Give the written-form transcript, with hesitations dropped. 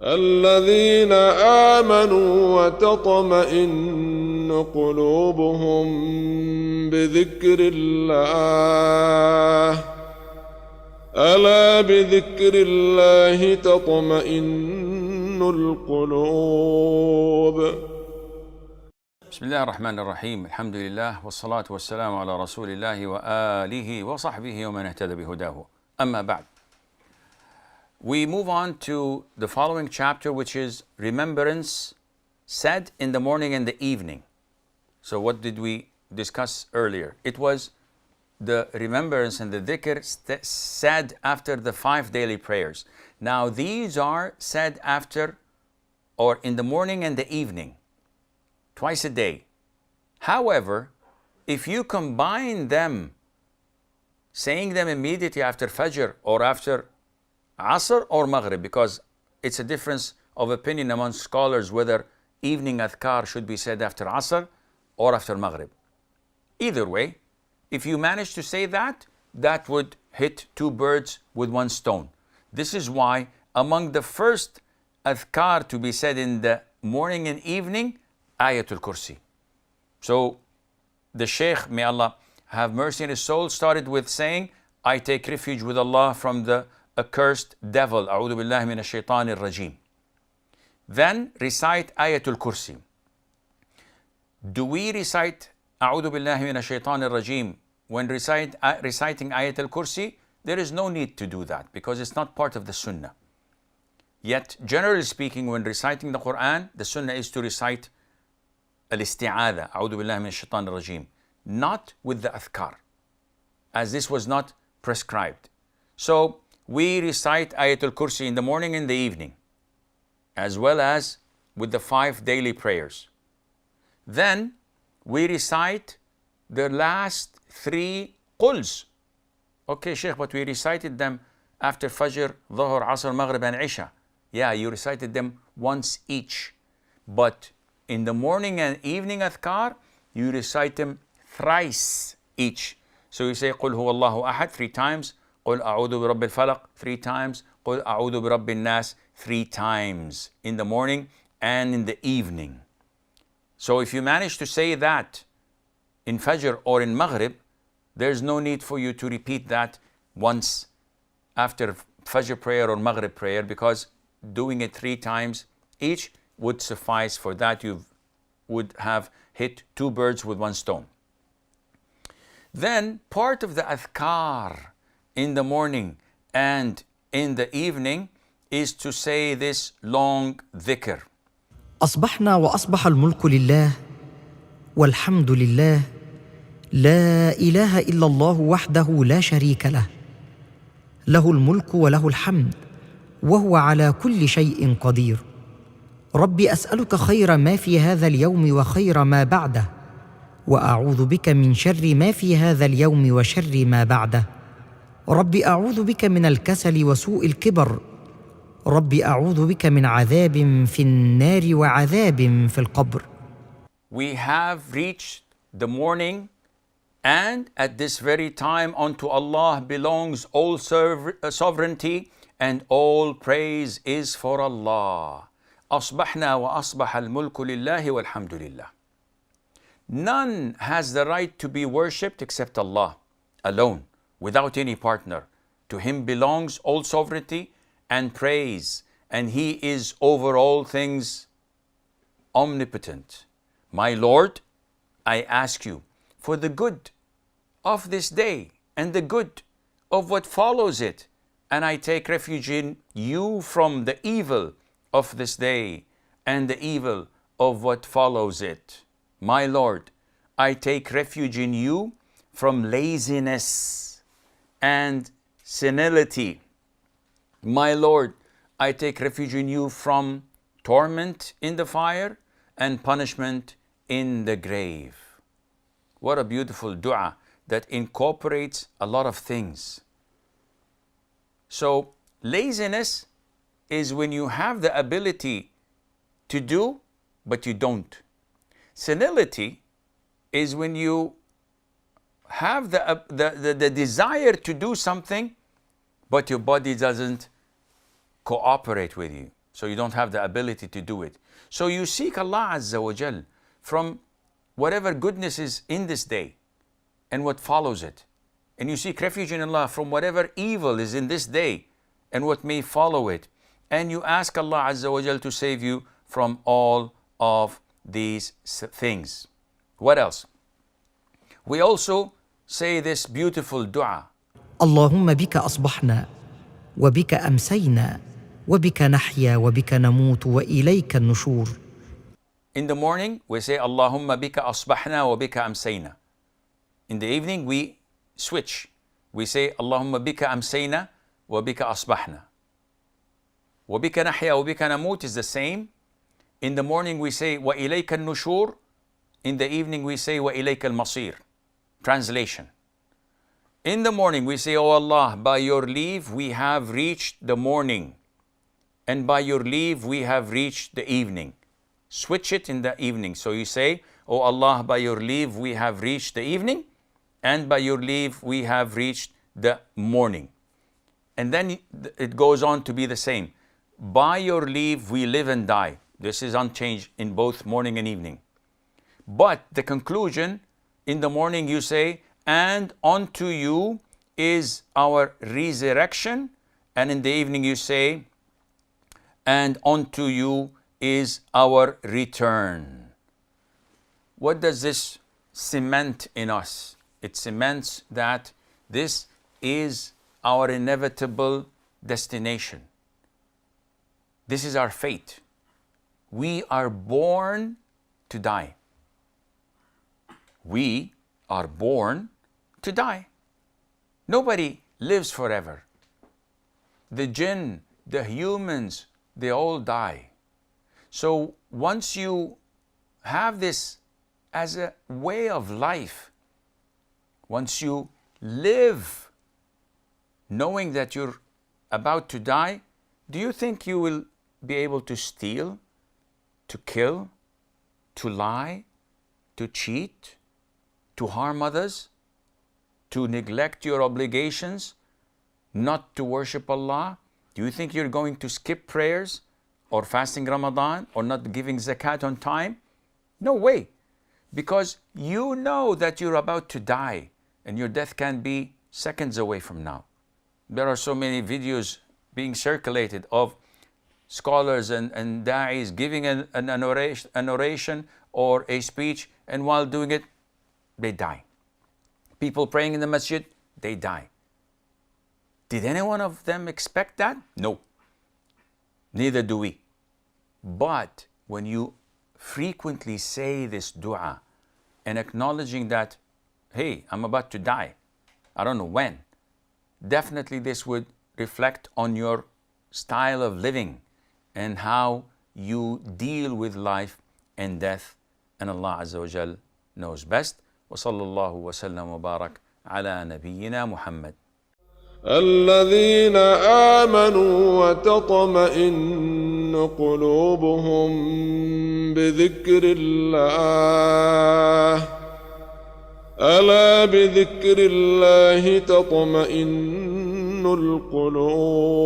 الذين آمنوا وتطمئن قلوبهم بذكر الله ألا بذكر الله تطمئن القلوب. بسم الله الرحمن الرحيم. الحمد لله والصلاة والسلام على رسول الله وآله وصحبه ومن اهتدى بهداه. أما بعد. We move on to the following chapter, which is remembrance said in the morning and the evening. So what did we discuss earlier? It was the remembrance and the dhikr said after the 5 daily prayers. Now these are said after or in the morning and the evening, twice a day. However, if you combine them, saying them immediately after Fajr or after Asr or Maghrib, because it's a difference of opinion among scholars whether evening adhkar should be said after Asr or after Maghrib. Either way, if you manage to say that, that would hit 2 birds with 1 stone. This is why among the first adhkar to be said in the morning and evening, Ayatul Kursi. So the Shaykh, may Allah have mercy on his soul, started with saying, I take refuge with Allah from the accursed devil. A'udhu billahi minash shaitanir rajim. Then recite Ayatul Kursi. Do we recite A'udhu billahi minash shaitanir rajim when reciting Ayatul Kursi? There is no need to do that because it's not part of the Sunnah. Yet, generally speaking, when reciting the Quran, the Sunnah is to recite Al-Isti'adha, A'udhu billahi minash shaitanir rajim, not with the adhkar, as this was not prescribed. So, we recite Ayatul Kursi in the morning and the evening, as well as with the 5 daily prayers. Then we recite the last 3 quls. Okay, Shaykh, but we recited them after Fajr, Dhuhr, Asr, Maghrib and Isha. Yeah, you recited them once each. But in the morning and evening adhkar, you recite them thrice each. So you say قُلْ هُوَ اللَّهُ أَحَدْ 3 times, قُلْ أَعُوذُ بِرَبِّ الْفَلَقِ 3 times, قُلْ أَعُوذُ بِرَبِّ النَّاسِ 3 times in the morning and in the evening. So if you manage to say that in Fajr or in Maghrib, there's no need for you to repeat that once after Fajr prayer or Maghrib prayer, because doing it 3 times each would suffice for that. You would have hit 2 birds with 1 stone. Then part of the adhkar in the morning and in the evening is to say this long dhikr. أصبحنا وأصبح الملك لله والحمد لله لا إله إلا الله وحده لا شريك له له الملك وله الحمد وهو على كل شيء قدير ربي أسألك خير ما في هذا اليوم وخير ما بعده وأعوذ بك من شر ما في هذا اليوم وشر ما بعده ربي أعوذ بك من الكسل وسوء الكبر ربي أعوذ بك من عذاب في النار وعذاب في القبر. We have reached the morning, and at this very time unto Allah belongs all sovereignty and all praise is for Allah. أصبحنا وأصبح الملك لله والحمد لله. None has the right to be worshipped except Allah alone, without any partner. To Him belongs all sovereignty and praise, and He is over all things omnipotent. My Lord, I ask you for the good of this day and the good of what follows it, and I take refuge in you from the evil of this day and the evil of what follows it. My Lord, I take refuge in you from laziness and senility. My Lord, I take refuge in you from torment in the fire and punishment in the grave. What a beautiful dua that incorporates a lot of things. So, laziness is when you have the ability to do, but you don't. Senility is when you have the desire to do something, but your body doesn't cooperate with you. So you don't have the ability to do it. So you seek Allah Azza wa Jal from whatever goodness is in this day and what follows it. And you seek refuge in Allah from whatever evil is in this day and what may follow it. And you ask Allah Azza wa Jal to save you from all of these things. What else? We also say this beautiful dua. اللهم بك أصبحنا وبك أمسينا وبك نحيا وبك نموت وإليك النشور. In the morning, we say, Allahumma bika asbahna wa bika amsayna. In the evening, we switch. We say, Allahumma bika amsayna wa bika asbahna. Wa bika nahya wa bika namut is the same. In the morning, we say, wa ilayka al-nushur. In the evening, we say, wa ilayka al-masir. Translation. In the morning, we say, O Allah, by your leave, we have reached the morning. And by your leave, we have reached the evening. Switch it in the evening. So you say, O Allah, by your leave, we have reached the evening. And by your leave, we have reached the morning. And then it goes on to be the same. By your leave, we live and die. This is unchanged in both morning and evening. But the conclusion, in the morning you say, and unto you is our resurrection. And in the evening you say, and unto you is our return. What does this cement in us? It cements that this is our inevitable destination. This is our fate. We are born to die. We are born to die. Nobody lives forever. The jinn, the humans, they all die. So once you have this as a way of life, once you live knowing that you're about to die, do you think you will be able to steal, to kill, to lie, to cheat, to harm others, to neglect your obligations, not to worship Allah? Do you think you're going to skip prayers or fasting Ramadan or not giving zakat on time? No way. Because you know that you're about to die and your death can be seconds away from now. There are so many videos being circulated of scholars and da'is giving an oration or a speech, and while doing it, they die. People praying in the masjid, they die. Did any one of them expect that? No. Neither do we. But when you frequently say this dua and acknowledging that, hey, I'm about to die, I don't know when, definitely this would reflect on your style of living and how you deal with life and death. And Allah Azza wa Jal knows best. وصلى الله وسلم وبارك على نبينا محمد. الذين آمنوا وتطمئن قلوبهم بذكر الله ألا بذكر الله تطمئن القلوب